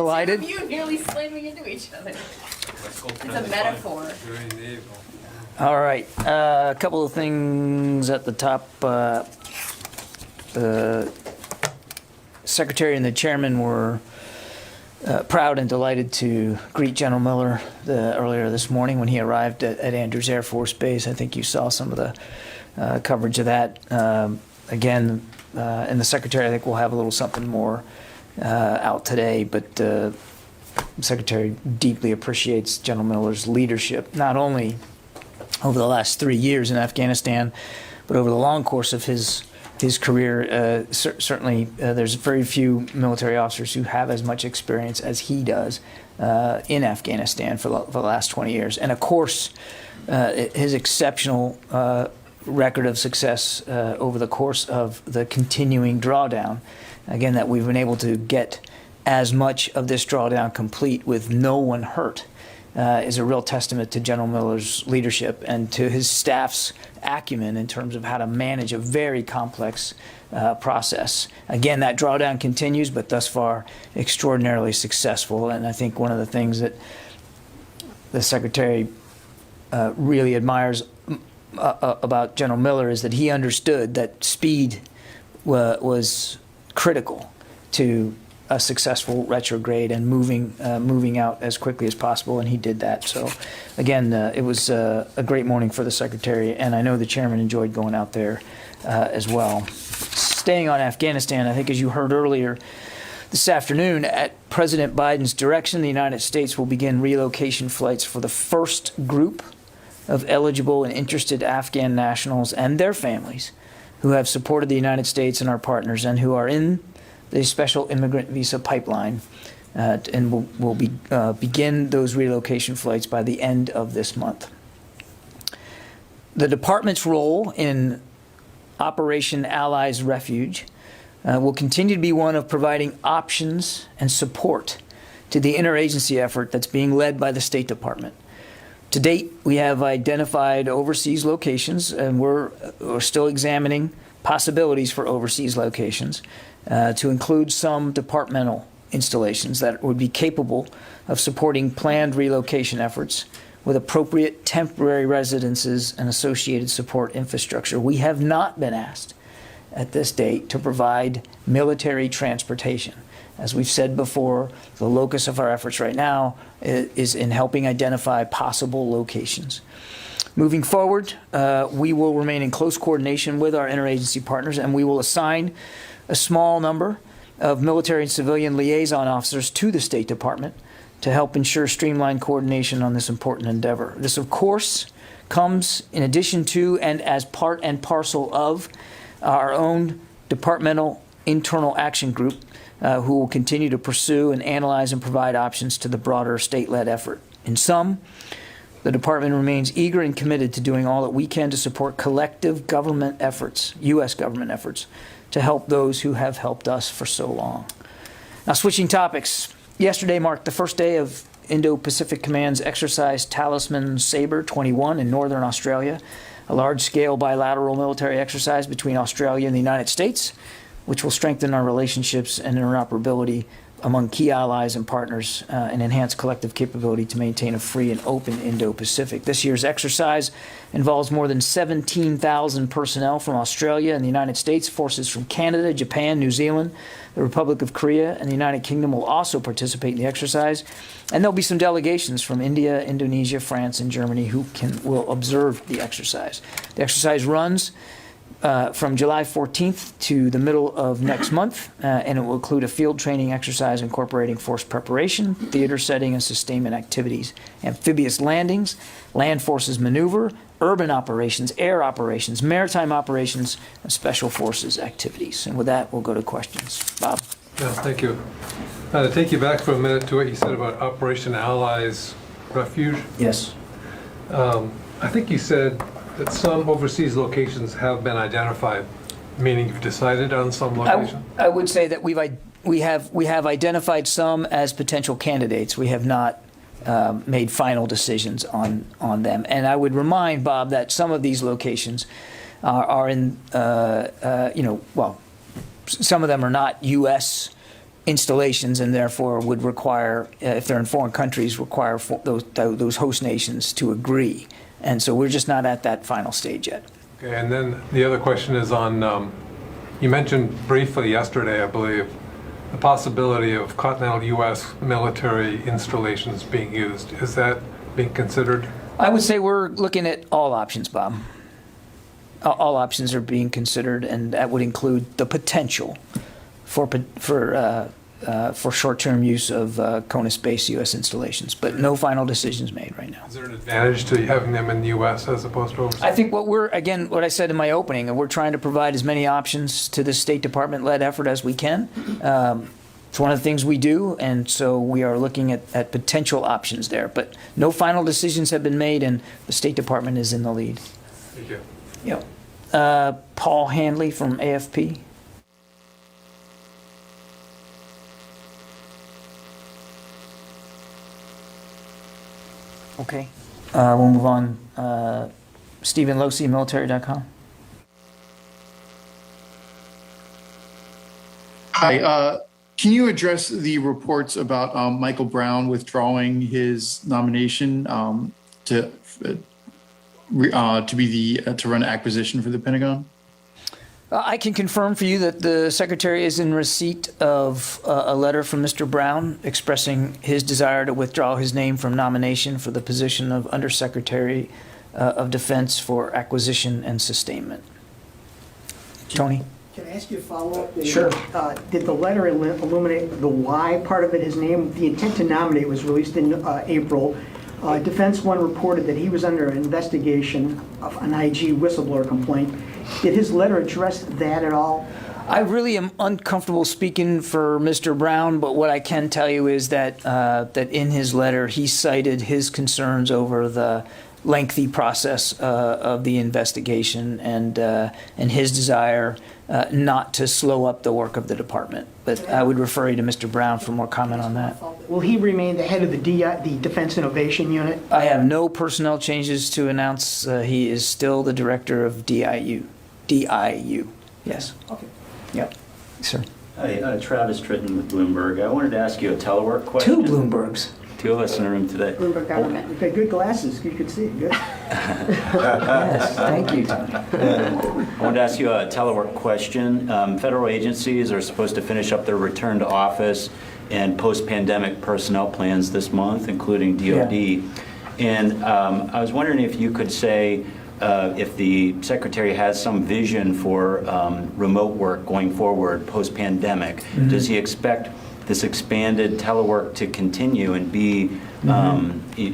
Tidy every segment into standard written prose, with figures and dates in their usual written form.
collided. You nearly slamming into each other. It's a metaphor. All right, a couple of things at the top. The Secretary and the Chairman were proud and delighted to greet General Miller earlier this morning when he arrived at Andrews Air Force Base. I think you saw some of the coverage of that. Again, and the Secretary, I think, will have a little something more out today, but the Secretary deeply appreciates General Miller's leadership, not only over the last 3 years in Afghanistan, but over the long course of his career. Certainly, there's very few military officers who have as much experience as he does in Afghanistan for the last 20 years. And of course, his exceptional record of success over the course of the continuing drawdown, again, that we've been able to get as much of this drawdown complete with no one hurt, is a real testament to General Miller's leadership and to his staff's acumen in terms of how to manage a very complex process. Again, that drawdown continues, but thus far extraordinarily successful. And I think one of the things that the Secretary really admires about General Miller is that he understood that speed was critical to a successful retrograde and moving out as quickly as possible, and he did that. So, again, it was a great morning for the Secretary, and I know the Chairman enjoyed going out there as well. Staying on Afghanistan, I think as you heard earlier this afternoon, at President Biden's direction, the United States will begin relocation flights for the first group of eligible and interested Afghan nationals and their families who have supported the United States and our partners and who are in the special immigrant visa pipeline, and will begin those relocation flights by the end of this month. The department's role in Operation Allies Refuge will continue to be one of providing options and support to the interagency effort that's being led by the State Department. To date, we have identified overseas locations, and we're still examining possibilities for overseas locations, to include some departmental installations that would be capable of supporting planned relocation efforts with appropriate temporary residences and associated support infrastructure. We have not been asked at this date to provide military transportation. As we've said before, the locus of our efforts right now is in helping identify possible locations. Moving forward, we will remain in close coordination with our interagency partners, and we will assign a small number of military and civilian liaison officers to the State Department to help ensure streamlined coordination on this important endeavor. This, of course, comes in addition to and as part and parcel of our own departmental internal action group, who will continue to pursue and analyze and provide options to the broader state-led effort. In sum, the department remains eager and committed to doing all that we can to support collective government efforts, U.S. government efforts, to help those who have helped us for so long. Now, switching topics. Yesterday marked the first day of Indo-Pacific Command's exercise Talisman Sabre 21 in northern Australia, a large-scale bilateral military exercise between Australia and the United States, which will strengthen our relationships and interoperability among key allies and partners, and enhance collective capability to maintain a free and open Indo-Pacific. This year's exercise involves more than 17,000 personnel from Australia and the United States. Forces from Canada, Japan, New Zealand, the Republic of Korea, and the United Kingdom will also participate in the exercise. And there'll be some delegations from India, Indonesia, France, and Germany who will observe the exercise. The exercise runs from July 14th to the middle of next month, and it will include a field training exercise incorporating force preparation, theater setting and sustainment activities, amphibious landings, land forces maneuver, urban operations, air operations, maritime operations, and special forces activities. And with that, we'll go to questions. Bob. Yeah, thank you. To take you back for a minute to what you said about Operation Allies Refuge. Yes. I think you said that some overseas locations have been identified, meaning you've decided on some location? I would say that we have identified some as potential candidates. We have not made final decisions on them. And I would remind Bob that some of these locations are in, well, some of them are not U.S. installations, and therefore would require, if they're in foreign countries, require those host nations to agree. And so we're just not at that final stage yet. Okay, and then the other question is on, you mentioned briefly yesterday, I believe, the possibility of continental U.S. military installations being used. Is that being considered? I would say we're looking at all options, Bob. All options are being considered, and that would include the potential for short-term use of CONUS-based U.S. installations, but no final decisions made right now. Is there an advantage to having them in the U.S. as opposed to overseas? I think what I said in my opening, we're trying to provide as many options to the State Department-led effort as we can. It's one of the things we do, and so we are looking at potential options there. But no final decisions have been made, and the State Department is in the lead. Thank you. Yeah. Paul Handley from AFP. Okay. We'll move on. Stephen Losey, military.com. Hi. Can you address the reports about Michael Brown withdrawing his nomination to run acquisition for the Pentagon? I can confirm for you that the Secretary is in receipt of a letter from Mr. Brown expressing his desire to withdraw his name from nomination for the position of Undersecretary of Defense for Acquisition and Sustainment. Tony? Can I ask you a follow-up? Sure. Did the letter illuminate the why part of it, his name? The intent to nominate was released in April. Defense One reported that he was under investigation of an IG whistleblower complaint. Did his letter address that at all? I really am uncomfortable speaking for Mr. Brown, but what I can tell you is that in his letter he cited his concerns over the lengthy process of the investigation and his desire not to slow up the work of the department. But I would refer you to Mr. Brown for more comment on that. Will he remain the head of the Defense Innovation Unit? I have no personnel changes to announce. He is still the director of DIU. DIU, yes. Okay. Yep, sir. Hi, Travis Tritton with Bloomberg. I wanted to ask you a telework question. Two Bloombergs. Two of us in the room today. Bloomberg Government. You've got good glasses. You could see it. Good. Yes, thank you, Tony. I wanted to ask you a telework question. Federal agencies are supposed to finish up their return to office and post-pandemic personnel plans this month, including DOD. Yeah. And I was wondering if you could say if the Secretary has some vision for remote work going forward post-pandemic. Mm-hmm. Does he expect this expanded telework to continue and be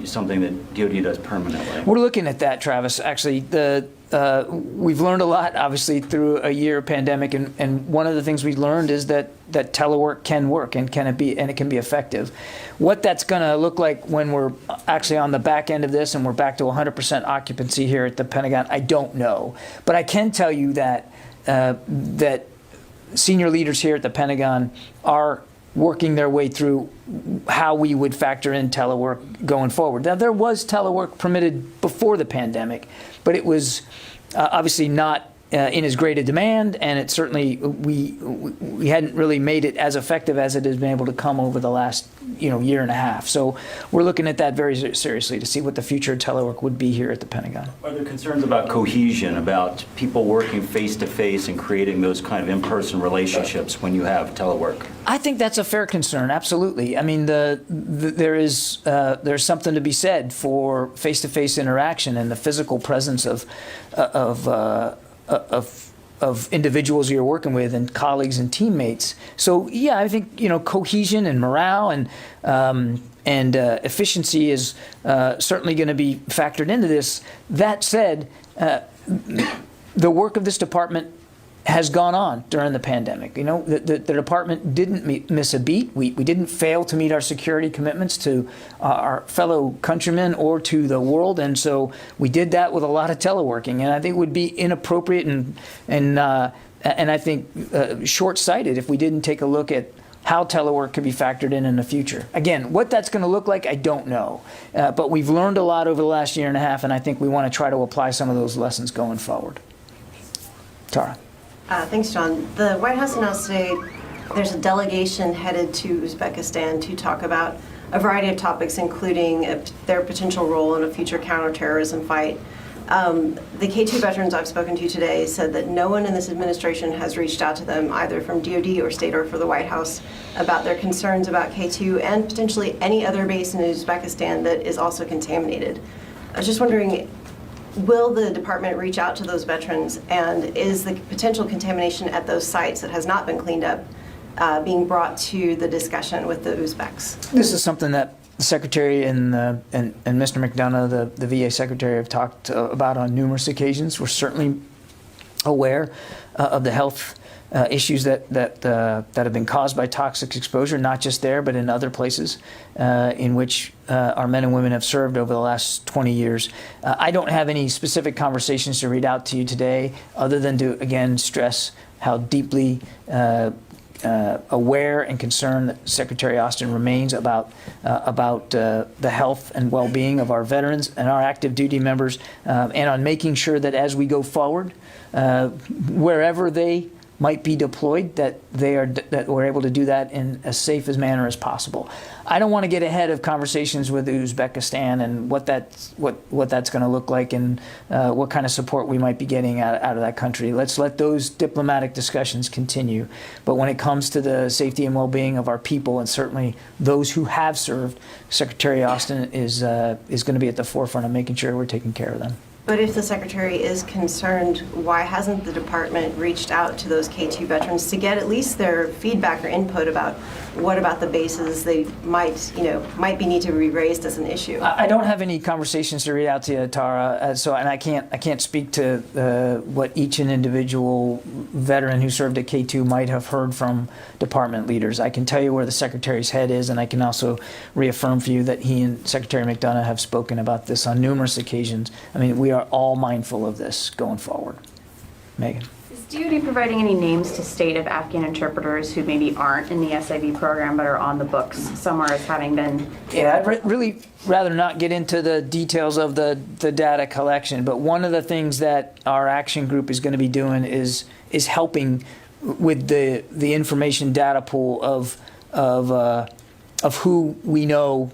something that DOD does permanently? We're looking at that, Travis. Actually, we've learned a lot, obviously, through a year of pandemic, and one of the things we learned is that telework can work and it can be effective. What that's going to look like when we're actually on the back end of this and we're back to 100% occupancy here at the Pentagon, I don't know. But I can tell you that that senior leaders here at the Pentagon are working their way through how we would factor in telework going forward. Now, there was telework permitted before the pandemic, but it was obviously not in as great a demand, and it certainly, we hadn't really made it as effective as it has been able to come over the last year and a half. So we're looking at that very seriously to see what the future of telework would be here at the Pentagon. Are there concerns about cohesion, about people working face-to-face and creating those kind of in-person relationships when you have telework? I think that's a fair concern, absolutely. I mean, there's something to be said for face-to-face interaction and the physical presence of individuals you're working with and colleagues and teammates. So yeah, I think cohesion and morale and efficiency is certainly going to be factored into this. That said, the work of this department has gone on during the pandemic. The department didn't miss a beat. We didn't fail to meet our security commitments to our fellow countrymen or to the world, and so we did that with a lot of teleworking. And I think it would be inappropriate and I think short-sighted if we didn't take a look at how telework could be factored in the future. Again, what that's going to look like, I don't know. But we've learned a lot over the last year and a half, and I think we want to try to apply some of those lessons going forward. Tara. Thanks, John. The White House announced today there's a delegation headed to Uzbekistan to talk about a variety of topics, including their potential role in a future counterterrorism fight. The K2 veterans I've spoken to today said that no one in this administration has reached out to them, either from DOD or state or for the White House, about their concerns about K2 and potentially any other base in Uzbekistan that is also contaminated. I was just wondering, will the department reach out to those veterans, and is the potential contamination at those sites that has not been cleaned up being brought to the discussion with the Uzbeks? This is something that the Secretary and Mr. McDonough, the VA Secretary, have talked about on numerous occasions. We're certainly aware of the health issues that have been caused by toxic exposure, not just there, but in other places in which our men and women have served over the last 20 years. I don't have any specific conversations to read out to you today, other than to, again, stress how deeply aware and concerned that Secretary Austin remains about the health and well-being of our veterans and our active duty members, and on making sure that as we go forward, wherever they might be deployed, that we're able to do that in as safe a manner as possible. I don't want to get ahead of conversations with Uzbekistan and what that's going to look like, and what kind of support we might be getting out of that country. Let's let those diplomatic discussions continue. But when it comes to the safety and well-being of our people, and certainly those who have served, Secretary Austin is going to be at the forefront of making sure we're taking care of them. But if the Secretary is concerned, why hasn't the department reached out to those K2 veterans to get at least their feedback or input about what about the bases they might need to be raised as an issue? I don't have any conversations to read out to you, Tara. And I can't speak to what each and individual veteran who served at K2 might have heard from department leaders. I can tell you where the Secretary's head is, and I can also reaffirm for you that he and Secretary McDonough have spoken about this on numerous occasions. I mean, we are all mindful of this going forward. Megan. Is DOD providing any names to state of Afghan interpreters who maybe aren't in the SIV program but are on the books somewhere as having been? Yeah, I'd really rather not get into the details of the data collection, but one of the things that our action group is going to be doing is helping with the information data pool of who we know.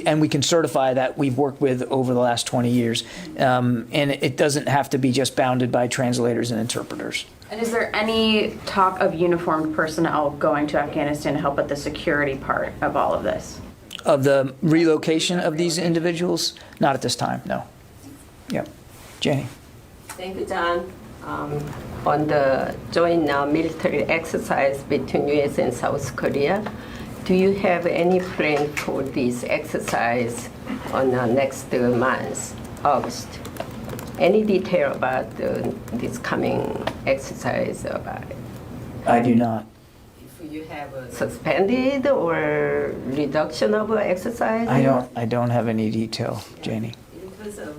And we can certify that we've worked with over the last 20 years. And it doesn't have to be just bounded by translators and interpreters. And is there any talk of uniformed personnel going to Afghanistan to help with the security part of all of this? Of the relocation of these individuals? Not at this time, no. Yeah. Janie. Thank you, John. On the joint military exercise between U.S. and South Korea, do you have any plan for this exercise on next month, August? Any detail about this coming exercise about it? I do not. If you have suspended or reduction of exercise? I don't have any detail, Janie. Because of,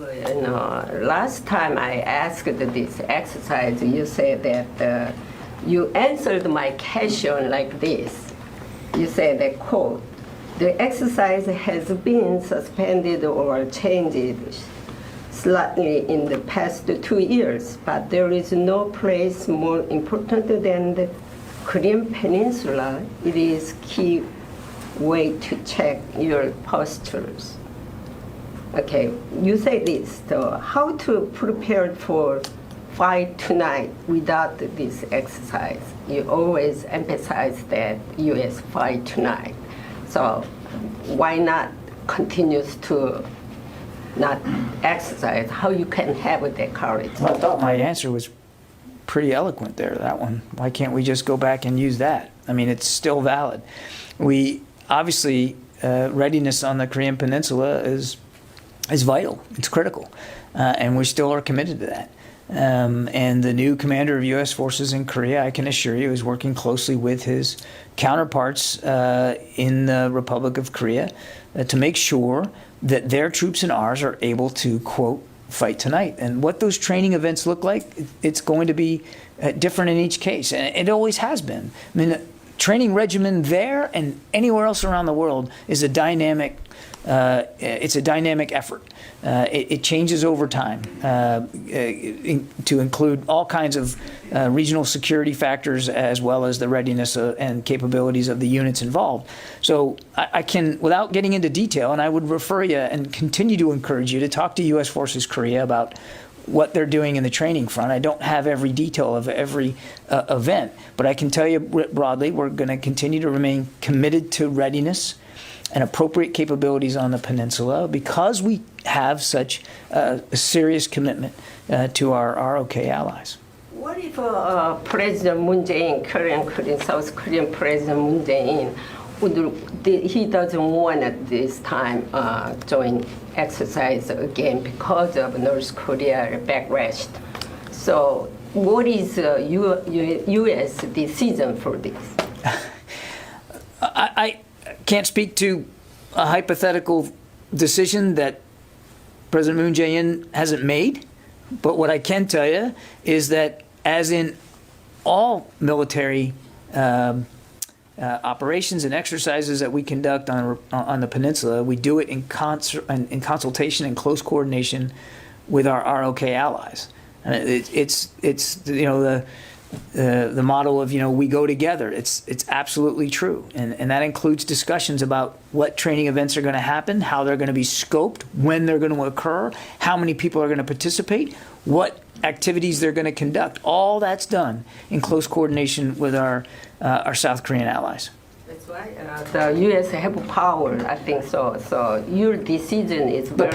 last time I asked this exercise, you said that you answered my question like this. You said that, quote, the exercise has been suspended or changed slightly in the past 2 years, but there is no place more important than the Korean Peninsula. It is key way to check your postures. Okay, you say this, so how to prepare for fight tonight without this exercise? You always emphasize that U.S. fight tonight. So why not continues to not exercise? How you can have that courage? Well, I thought my answer was pretty eloquent there, that one. Why can't we just go back and use that? I mean, it's still valid. We obviously, readiness on the Korean Peninsula is vital. It's critical. And we still are committed to that. And the new commander of U.S. forces in Korea, I can assure you, is working closely with his counterparts in the Republic of Korea to make sure that their troops and ours are able to, quote, fight tonight. And what those training events look like, it's going to be different in each case. And it always has been. I mean, training regimen there and anywhere else around the world is a dynamic. It's a dynamic effort. It changes over time to include all kinds of regional security factors as well as the readiness and capabilities of the units involved. So I can, without getting into detail, and I would refer you and continue to encourage you to talk to U.S. Forces Korea about what they're doing in the training front. I don't have every detail of every event, but I can tell you broadly, we're going to continue to remain committed to readiness and appropriate capabilities on the peninsula because we have such a serious commitment to our ROK allies. What if President Moon Jae-in, South Korean President Moon Jae-in, he doesn't want at this time join exercise again because of North Korea backlash. So what is U.S. decision for this? I can't speak to a hypothetical decision that President Moon Jae-in hasn't made, but what I can tell you is that as in all military operations and exercises that we conduct on the peninsula, we do it in consultation and close coordination with our ROK allies. And it's you know the model of we go together. It's absolutely true, and that includes discussions about what training events are going to happen, how they're going to be scoped, when they're going to occur, how many people are going to participate, what activities they're going to conduct. All that's done in close coordination with our South Korean allies. That's why the U.S. have power, I think so. So your decision is very...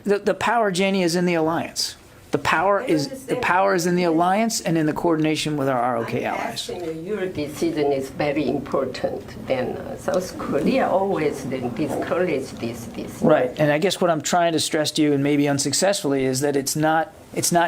The power, Janie, is in the alliance. The power is in the alliance and in the coordination with our ROK allies. Your decision is very important. Then South Korea always discourage this decision. Right, and I guess what I'm trying to stress to you, and maybe unsuccessfully, is that it's not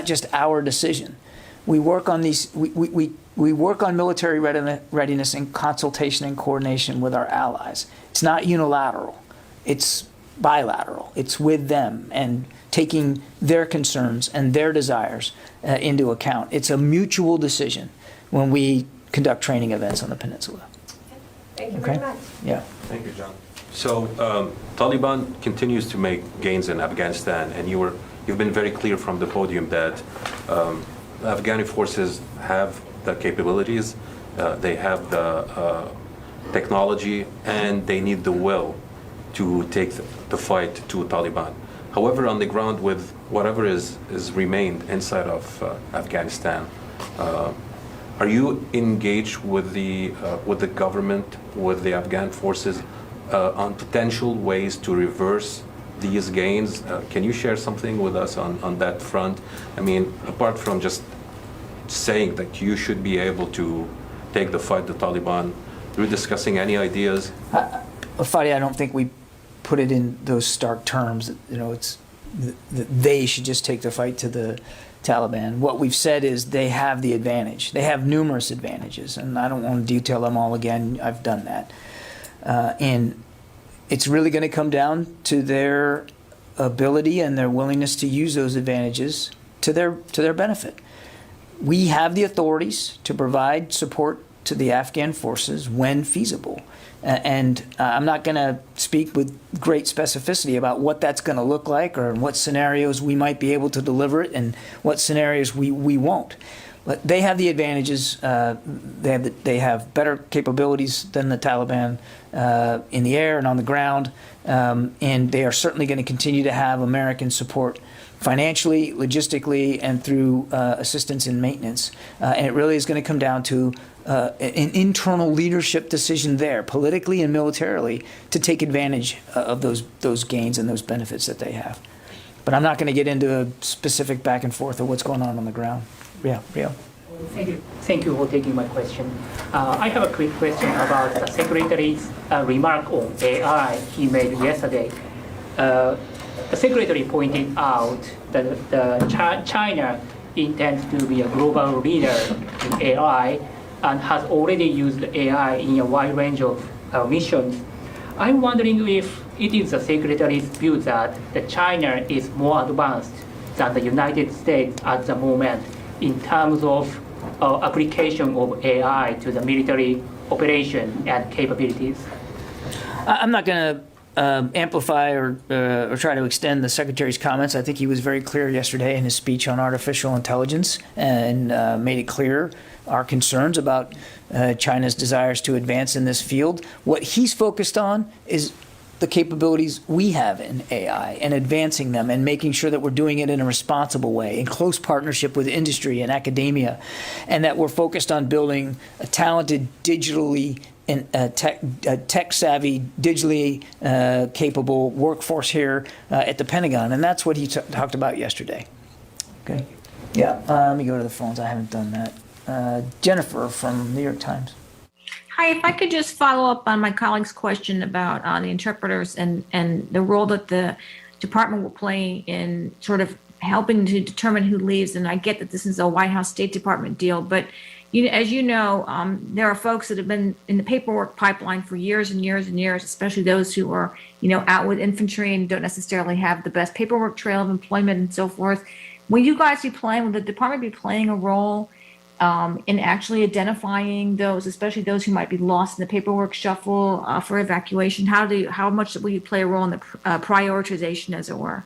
just our decision. We work on these. We work on military readiness in consultation and coordination with our allies. It's not unilateral. It's bilateral. It's with them and taking their concerns and their desires into account. It's a mutual decision when we conduct training events on the peninsula. Thank you very much. Yeah. Thank you, John. So Taliban continues to make gains in Afghanistan, and you've been very clear from the podium that Afghani forces have the capabilities, they have the technology, and they need the will to take the fight to Taliban. However, on the ground, with whatever is remained inside of Afghanistan, are you engaged with the government, with the Afghan forces, on potential ways to reverse these gains? Can you share something with us on that front? I mean, apart from just saying that you should be able to take the fight to Taliban, are you discussing any ideas? Fadi, I don't think we put it in those stark terms. It's they should just take the fight to the Taliban. What we've said is they have the advantage. They have numerous advantages, and I don't want to detail them all again. I've done that. And it's really going to come down to their ability and their willingness to use those advantages to their benefit. We have the authorities to provide support to the Afghan forces when feasible. And I'm not going to speak with great specificity about what that's going to look like or in what scenarios we might be able to deliver it and what scenarios we won't. But they have the advantages. They have better capabilities than the Taliban in the air and on the ground. And they are certainly going to continue to have American support financially, logistically, and through assistance in maintenance. And it really is going to come down to an internal leadership decision there, politically and militarily, to take advantage of those gains and those benefits that they have. But I'm not going to get into a specific back and forth of what's going on the ground. Yeah, Rio. Thank you for taking my question. I have a quick question about the Secretary's remark on AI he made yesterday. The Secretary pointed out that China intends to be a global leader in AI and has already used AI in a wide range of missions. I'm wondering if it is the Secretary's view that China is more advanced than the United States at the moment in terms of application of AI to the military operation and capabilities? I'm not going to amplify or try to extend the Secretary's comments. I think he was very clear yesterday in his speech on artificial intelligence and made it clear our concerns about China's desires to advance in this field. What he's focused on is the capabilities we have in AI and advancing them and making sure that we're doing it in a responsible way, in close partnership with industry and academia, and that we're focused on building a talented, digitally and tech-savvy, digitally capable workforce here at the Pentagon. And that's what he talked about yesterday. Okay. Yeah, let me go to the phones. I haven't done that. Jennifer from New York Times. Hi, if I could just follow up on my colleague's question about the interpreters and the role that the department will play in sort of helping to determine who leaves. And I get that this is a White House State Department deal, but as you know, there are folks that have been in the paperwork pipeline for years and years and years, especially those who are, out with infantry and don't necessarily have the best paperwork trail of employment and so forth. Will the department be playing a role in actually identifying those, especially those who might be lost in the paperwork shuffle for evacuation? How much will you play a role in the prioritization, as it were?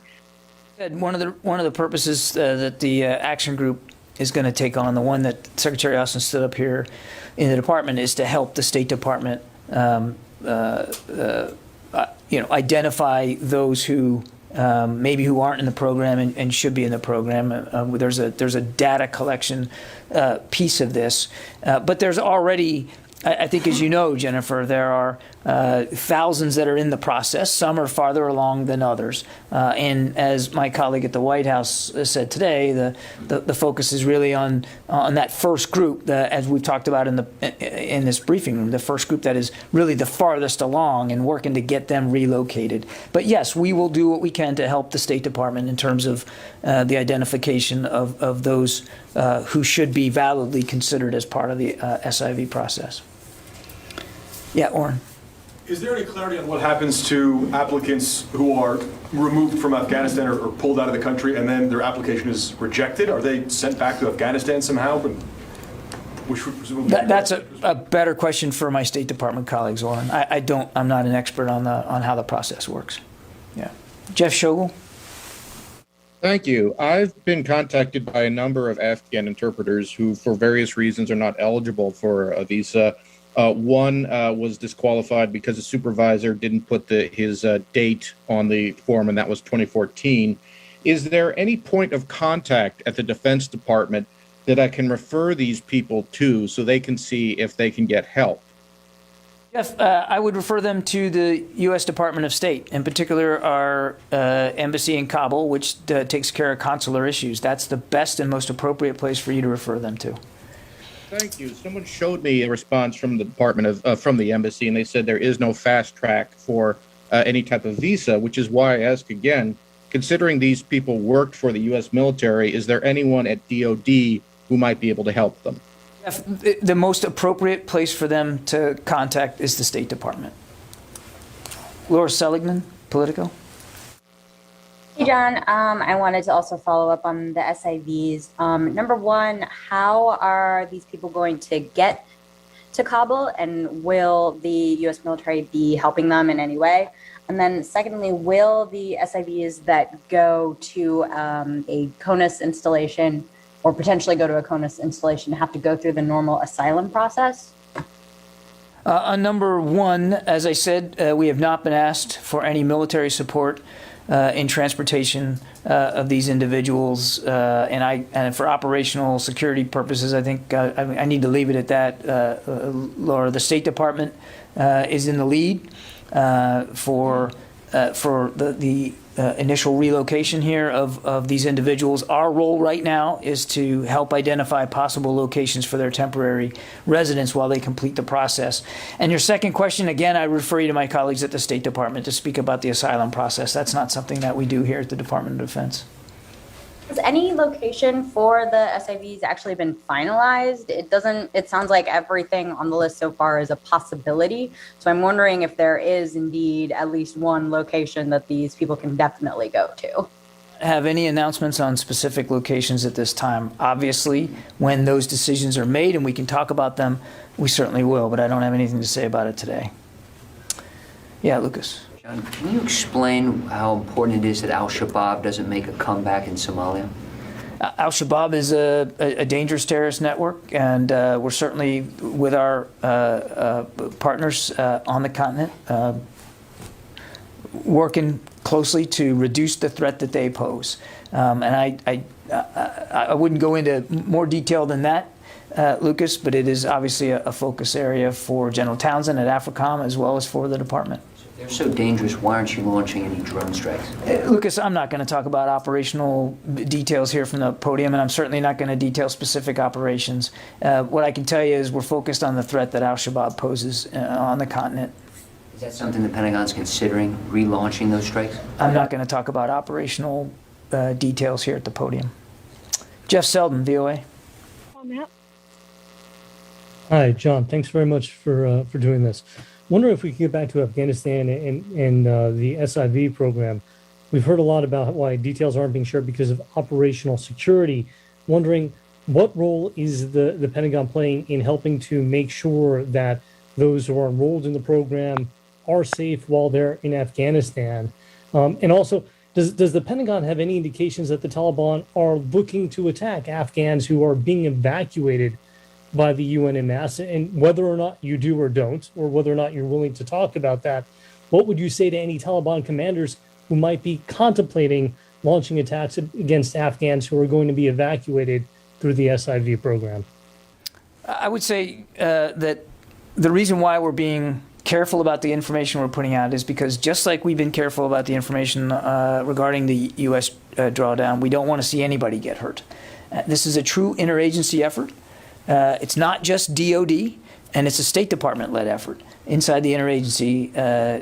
One of the purposes that the action group is going to take on, the one that Secretary Austin stood up here in the department, is to help the State Department identify those who maybe who aren't in the program and should be in the program. There's a data collection piece of this, but there's already, I think, as you know, Jennifer, there are thousands that are in the process. Some are farther along than others. And as my colleague at the White House said today, the focus is really on that first group, as we've talked about in this briefing room, the first group that is really the farthest along and working to get them relocated. But yes, we will do what we can to help the State Department in terms of the identification of those who should be validly considered as part of the SIV process. Yeah, Oren. Is there any clarity on what happens to applicants who are removed from Afghanistan or pulled out of the country and then their application is rejected? Are they sent back to Afghanistan somehow? Which would presumably that's a better question for my State Department colleagues, Oren. I'm not an expert on how the process works. Yeah. Jeff Shogel. Thank you. I've been contacted by a number of Afghan interpreters who, for various reasons, are not eligible for a visa. One was disqualified because a supervisor didn't put his date on the form, and that was 2014. Is there any point of contact at the Defense Department that I can refer these people to so they can see if they can get help? Jeff, I would refer them to the U.S. Department of State, in particular our embassy in Kabul, which takes care of consular issues. That's the best and most appropriate place for you to refer them to. Thank you. Someone showed me a response from the Department from the embassy, and they said there is no fast track for any type of visa, which is why I ask again, considering these people worked for the U.S. military, is there anyone at DOD who might be able to help them? The most appropriate place for them to contact is the State Department. Laura Seligman, Politico. Hey, John. I wanted to also follow up on the SIVs. Number one, how are these people going to get to Kabul, and will the U.S. military be helping them in any way? And then secondly, will the SIVs that go to a CONUS installation or potentially go to a CONUS installation have to go through the normal asylum process? On number one, as I said, we have not been asked for any military support in transportation of these individuals, and for operational security purposes, I think I need to leave it at that. Laura, the State Department is in the lead for the initial relocation here of these individuals. Our role right now is to help identify possible locations for their temporary residence while they complete the process. And your second question, again, I refer you to my colleagues at the State Department to speak about the asylum process. That's not something that we do here at the Department of Defense. Has any location for the SIVs actually been finalized? It sounds like everything on the list so far is a possibility. So I'm wondering if there is indeed at least one location that these people can definitely go to. have any announcements on specific locations at this time. Obviously, when those decisions are made and we can talk about them, we certainly will, but I don't have anything to say about it today. Yeah, Lucas. John, can you explain how important it is that Al-Shabab doesn't make a comeback in Somalia? Al-Shabab is a dangerous terrorist network, and we're certainly, with our partners on the continent, working closely to reduce the threat that they pose. And I wouldn't go into more detail than that, Lucas, but it is obviously a focus area for General Townsend at AFRICOM as well as for the department. If they're so dangerous, why aren't you launching any drone strikes? Lucas, I'm not going to talk about operational details here from the podium, and I'm certainly not going to detail specific operations. What I can tell you is we're focused on the threat that Al-Shabaab poses on the continent. Is that something the Pentagon's considering, relaunching those strikes? I'm not going to talk about operational details here at the podium. Jeff Selden, VOA. Hi, John. Thanks very much for doing this. Wonder if we could get back to Afghanistan and the SIV program. We've heard a lot about why details aren't being shared because of operational security. Wondering what role is the Pentagon playing in helping to make sure that those who are enrolled in the program are safe while they're in Afghanistan? And also, does the Pentagon have any indications that the Taliban are looking to attack Afghans who are being evacuated by the UN en masse? And whether or not you do or don't, or whether or not you're willing to talk about that, what would you say to any Taliban commanders who might be contemplating launching attacks against Afghans who are going to be evacuated through the SIV program? I would say that the reason why we're being careful about the information we're putting out is because just like we've been careful about the information regarding the U.S. drawdown, we don't want to see anybody get hurt. This is a true interagency effort. It's not just DOD, and it's a State Department-led effort inside the interagency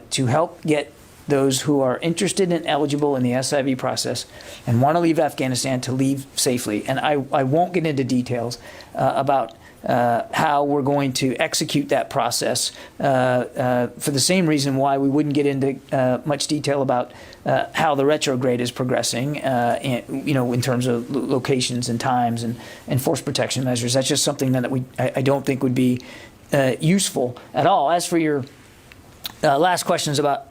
to help get those who are interested and eligible in the SIV process and want to leave Afghanistan to leave safely. And I won't get into details about how we're going to execute that process for the same reason why we wouldn't get into much detail about how the retrograde is progressing, in terms of locations and times and force protection measures. That's just something that I don't think would be useful at all. As for your last questions about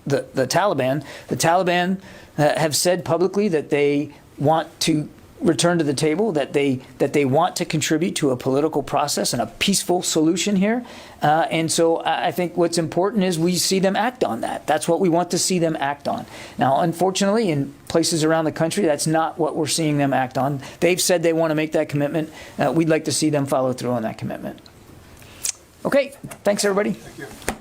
the Taliban have said publicly that they want to return to the table, that they want to contribute to a political process and a peaceful solution here. And so I think what's important is we see them act on that. That's what we want to see them act on. Now, unfortunately, in places around the country, that's not what we're seeing them act on. They've said they want to make that commitment. We'd like to see them follow through on that commitment. Okay, thanks everybody. Thank you.